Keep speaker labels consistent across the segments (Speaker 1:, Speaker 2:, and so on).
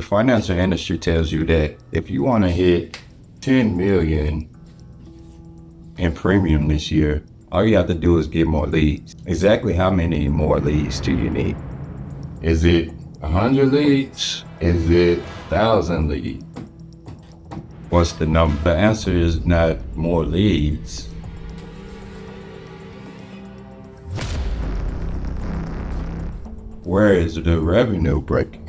Speaker 1: financial industry tells you that if you want to hit 10 million in premium this year, all you have to do is get more leads. Exactly how many more leads do you need? Is it 100 leads? Is it 1,000 leads? What's the number? The answer is not more leads. Where is the revenue breaking?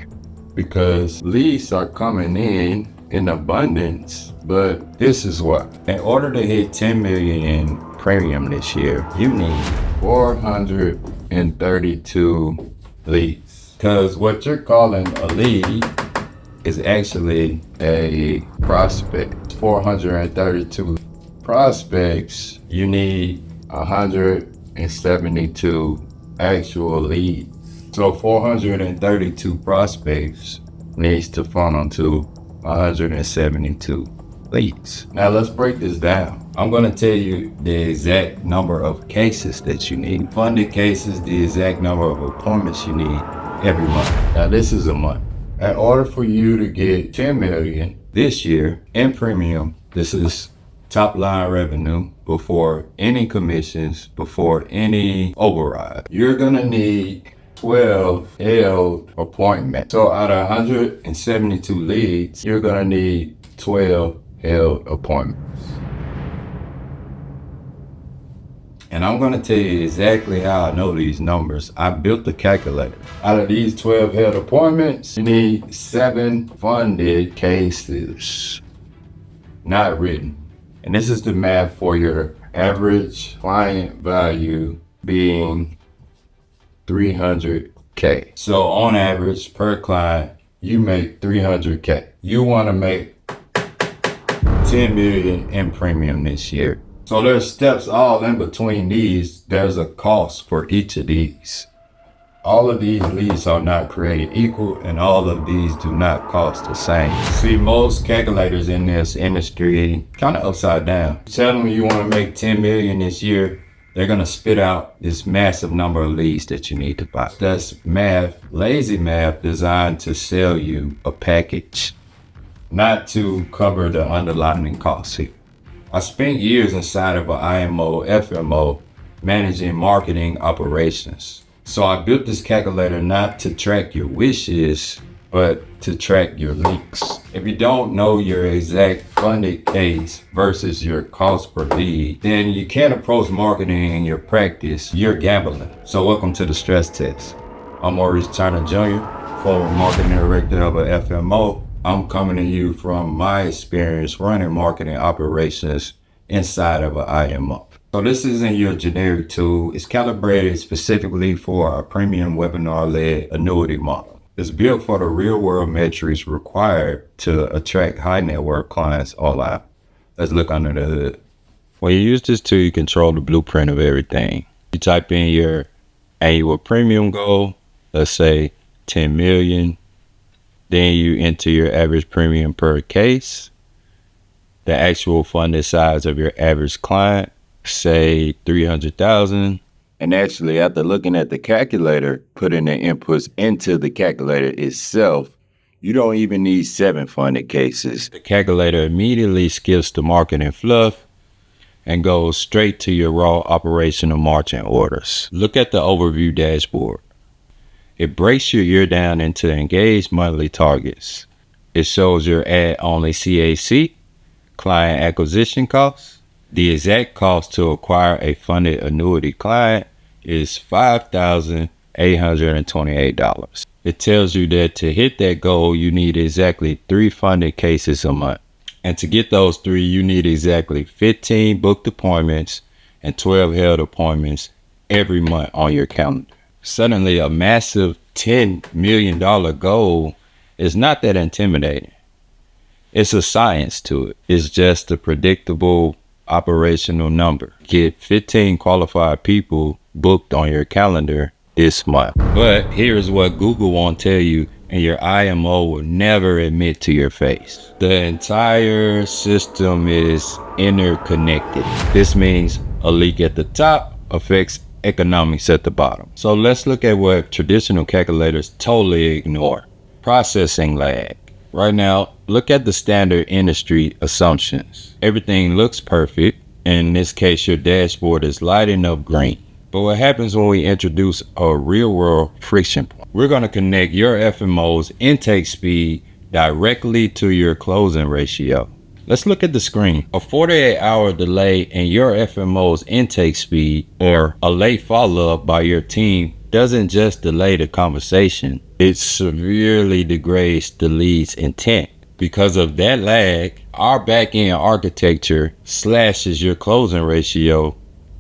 Speaker 1: Because leads are coming in abundance, but this is what. In order to hit 10 million in premium this year, you need 432 leads. Because what you're calling a lead is actually a prospect. 432 prospects, you need 172 actual leads. So 432 prospects needs to funnel to 172 leads. Now let's break this down. I'm gonna tell you the exact number of cases that you need. Funded cases, the exact number of appointments you need every month. Now this is a month. In order for you to get 10 million this year in premium, this is top line revenue before any commissions, before any override. You're gonna need 12 held appointments. So out of 172 leads, you're gonna need 12 held appointments. And I'm gonna tell you exactly how I know these numbers. I built the calculator. Out of these 12 held appointments, you need 7 funded cases, not written. And this is the math for your average client value being 300K. So on average per client, you make 300K. You wanna make 10 million in premium this year. So there's steps all in between these. There's a cost for each of these. All of these leads are not created equal, and all of these do not cost the same. See, most calculators in this industry kind of upside down. Tell them you want to make 10 million this year, they're gonna spit out this massive number of leads that you need to buy. That's math, lazy math, designed to sell you a package, not to cover the underlying costs here. I spent years inside of an IMO, FMO, managing marketing operations. So I built this calculator not to track your wishes, but to track your leaks. If you don't know your exact funded case versus your cost per lead, then you can't approach marketing in your practice. You're gambling. So welcome to the stress test. I'm Maurice Turner Jr., former marketing director of a FMO. I'm coming to you from my experience running marketing operations inside of an IMO. So this isn't your generic tool. It's calibrated specifically for a premium webinar-led annuity model. It's built for the real-world metrics required to attract high-net-worth clients online. Let's look under the hood. When you use this tool, you control the blueprint of everything. You type in your annual premium goal, let's say 10 million. Then you enter your average premium per case, the actual funded size of your average client, say 300,000. And actually, after looking at the calculator, putting the inputs into the calculator itself, you don't even need 7 funded cases. The calculator immediately skips the marketing fluff and goes straight to your raw operational marching orders. Look at the overview dashboard. It breaks your year down into engaged monthly targets. It shows your ad-only CAC, client acquisition costs. The exact cost to acquire a funded annuity client is $5,828. It tells you that to hit that goal, you need exactly 3 funded cases a month. And to get those 3, you need exactly 15 booked appointments and 12 held appointments every month on your calendar. Suddenly, a massive $10 million goal is not that intimidating. It's a science to it. It's just a predictable operational number. Get 15 qualified people booked on your calendar this month. But here's what Google won't tell you, and your IMO will never admit to your face. The entire system is interconnected. This means a leak at the top affects economics at the bottom. So let's look at what traditional calculators totally ignore. Processing lag. Right now, look at the standard industry assumptions. Everything looks perfect. In this case, your dashboard is lighting up green. But what happens when we introduce a real world friction point? We're going to connect your FMO's intake speed directly to your closing ratio. Let's look at the screen. A 48-hour delay in your FMO's intake speed or a late follow-up by your team doesn't just delay the conversation, it severely degrades the lead's intent. Because of that lag, our back-end architecture slashes your closing ratio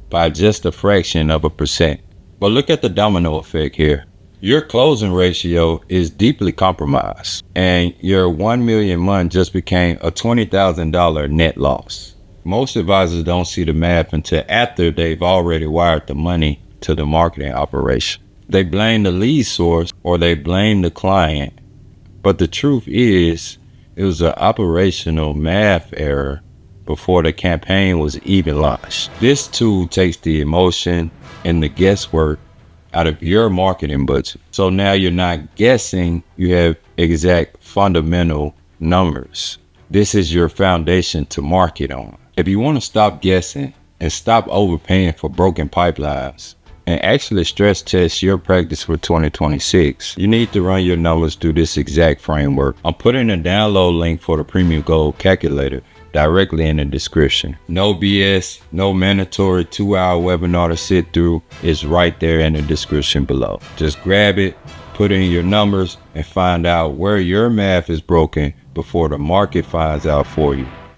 Speaker 1: by just a fraction of a percent. But look at the domino effect here. Your closing ratio is deeply compromised, and your 1 million month just became a $20,000 net loss. Most advisors don't see the math until after they've already wired the money to the marketing operation. They blame the lead source or they blame the client. But the truth is, it was an operational math error before the campaign was even launched. This tool takes the emotion and the guesswork out of your marketing budget. So now you're not guessing, you have exact fundamental numbers. This is your foundation to market on. If you want to stop guessing and stop overpaying for broken pipelines and actually stress test your practice for 2026, you need to run your numbers through this exact framework. I'm putting a download link for the Premium Gold Calculator directly in the description. No BS, no mandatory 2-hour webinar to sit through. It's right there in the description below. Just grab it, put in your numbers, and find out where your math is broken before the market finds out for you.